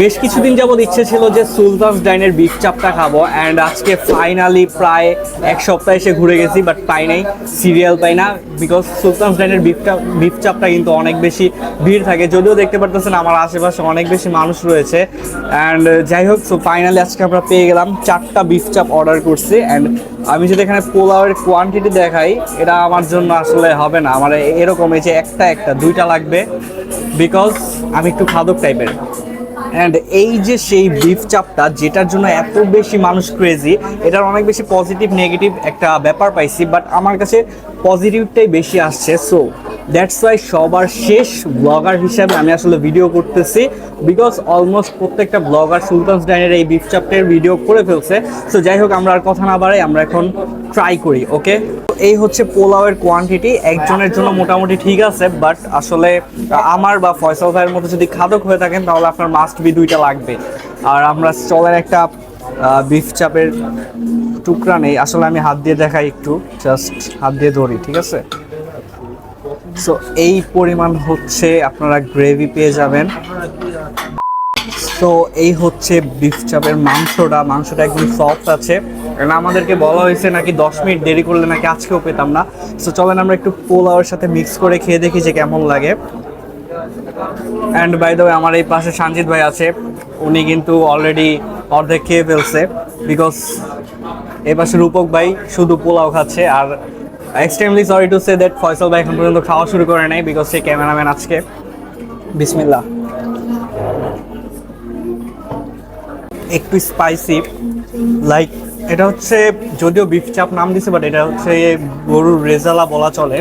বেশ কিছুদিন যাবত ইচ্ছে ছিল যে সুলতানস ডাইনের বিফ চাপটা খাবো, অ্যান্ড আজকে ফাইনালি প্রায় এক সপ্তাহ এসে ঘুরে গেছি, বাট পাই নাই, সিরিয়াল পাই না। বিকজ সুলতানস ডাইনের বিফ চাপটা কিন্তু অনেক বেশি ভিড় থাকে, যদিও দেখতে পারতেছেন আমার আশেপাশে অনেক বেশি মানুষ রয়েছে। অ্যান্ড যাই হোক, সো ফাইনালি আজকে আমরা পেয়ে গেলাম 4টা বিফ চাপ অর্ডার করছি। অ্যান্ড আমি যদি এখানে পোলাওয়ের কোয়ান্টিটি দেখাই, এটা আমার জন্য আসলে হবে না। আমার এরকম এই যে একটা 2টা লাগবে, বিকজ আমি একটু খাদক টাইপের। অ্যান্ড এই যে সেই বিফ চাপটা যেটার জন্য এত বেশি মানুষ ক্রেজি, এটার অনেক বেশি পজিটিভ নেগেটিভ একটা ব্যাপার পাইছি, বাট আমার কাছে পজিটিভটাই বেশি আসছে। সো দ্যাটস ওয়াই সবার শেষ ব্লগার হিসাবে আমি আসলে ভিডিও করতেছি, বিকজ অলমোস্ট প্রত্যেকটা ব্লগার সুলতানস ডাইনের এই বিফ চাপটের ভিডিও করে ফেলছে। সো যাই হোক, আমরা আর কথা না বাড়াই, আমরা এখন ট্রাই করি। ওকে, এই হচ্ছে পোলাওয়ের কোয়ান্টিটি, একজনের জন্য মোটামুটি ঠিক আছে, বাট আসলে আমার বা ফয়সাল ভাইয়ের মতো যদি খাদক হয়ে থাকেন তাহলে আপনার মাস্ট বি 2টা লাগবে। আর আমরা চলের একটা বিফ চাপের টুকরা নেই, আসলে আমি হাত দিয়ে দেখাই, একটু জাস্ট হাত দিয়ে ধরি, ঠিক আছে? সো এই পরিমাণ হচ্ছে আপনারা গ্রেভি পেয়ে যাবেন। তো এই হচ্ছে বিফ চাপের মাংসটা একদম সফট আছে। আমাদেরকে বলা হয়েছে নাকি 10 মিনিট দেরি করলে নাকি আজকেও পেতাম না। সো চলেন আমরা একটু পোলাওয়ের সাথে মিক্স করে খেয়ে দেখি যে কেমন লাগে। অ্যান্ড বাই দ্য ওয়ে, আমার এই পাশে সঞ্জিত ভাই আছে, উনি কিন্তু অলরেডি অর্ধেক খেয়ে ফেলছে, বিকজ এই পাশে রূপক ভাই শুধু পোলাও খাচ্ছে। Are extremely sorry to say that Faisal ভাই এখন পর্যন্ত খাওয়া শুরু করে নাই, বিকজ সে ক্যামেরাম্যান আজকে। বিসমিল্লাহ। একটু স্পাইসি, লাইক এটা হচ্ছে, যদিও বিফ চাপ নাম দিছে, বাট এটা হচ্ছে গরুর রেজালা বলা চলে।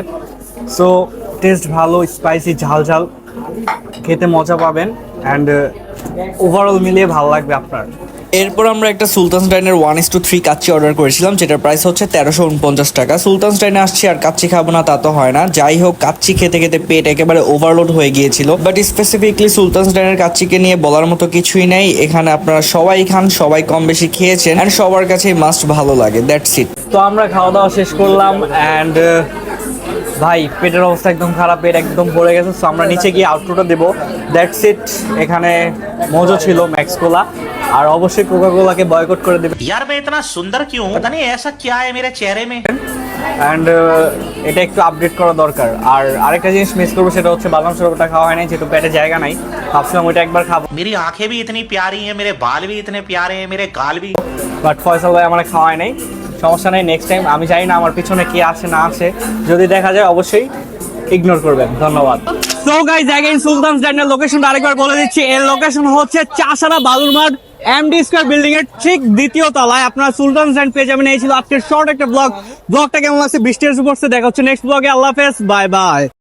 সো টেস্ট ভালো, স্পাইসি, ঝাল, খেতে মজা পাবেন, অ্যান্ড ওভারঅল মিলিয়ে ভালো লাগবে আপনার। এরপর আমরা একটা সুলতানস ডাইনের 1:3 কাচ্চি অর্ডার করেছিলাম, যেটার প্রাইস হচ্ছে 1349 টাকা। সুলতানস ডাইনে আসছি আর কাচ্চি খাবো না তা তো হয় না। যাই হোক, কাচ্চি খেতে খেতে পেট একেবারে ওভারলোড হয়ে গিয়েছিল, বাট স্পেসিফিকলি সুলতানস ডাইনের কাচ্চিকে নিয়ে বলার মতো কিছুই নাই। এখানে আপনারা সবাই খান, সবাই কম বেশি খেয়েছেন, অ্যান্ড সবার কাছেই মাস্ট ভালো লাগে, দ্যাটস ইট। তো আমরা খাওয়া দাওয়া শেষ করলাম, অ্যান্ড ভাই পেটের অবস্থা একদম খারাপ, পেট একদম ভরে গেছে। সো আমরা নিচে গিয়ে আউটরোটা দেবো, দ্যাটস ইট। এখানে মজো ছিল, ম্যাক্স কোলা, আর অবশ্যই কোকা কোলাকে বয়কট করে দেবে। यार मैं इतना सुंदर क्यों हूं? पता नहीं ऐसा क्या है मेरे चेहरे में। অ্যান্ড এটা একটু আপডেট করা দরকার। আর আরেকটা জিনিস মিস করবো, সেটা হচ্ছে বাদাম শরবতটা খাওয়া হয় নাই, যেহেতু পেটে জায়গা নাই। ভাবছিলাম ওইটা একবার খাবো। मेरी आंखें भी इतनी प्यारी हैं, मेरे बाल भी इतने प्यारे हैं, मेरे गाल भी। বাট ফয়সাল ভাই আমার খাওয়ায় নাই, সমস্যা নেই, নেক্সট টাইম। আমি জানি না আমার পিছনে কে আসে না আসে, যদি দেখা যায় অবশ্যই ইগনোর করবেন। ধন্যবাদ। সো গাইস, अगेन সুলতানস ডাইনের লোকেশনটা আরেকবার বলে দিচ্ছি। এর লোকেশন হচ্ছে চাষারা বালুরমাঠ এমডি স্কয়ার বিল্ডিং এর ঠিক দ্বিতীয় তলায়। আপনারা সুলতানস ডাইন পেয়ে যাবেন। এই ছিল আজকের শর্ট একটা ব্লগটা কেমন লাগছে? বৃষ্টি এসে পড়ছে, দেখা হচ্ছে নেক্সট ব্লগে। আল্লাহ হাফেজ, বাই বাই।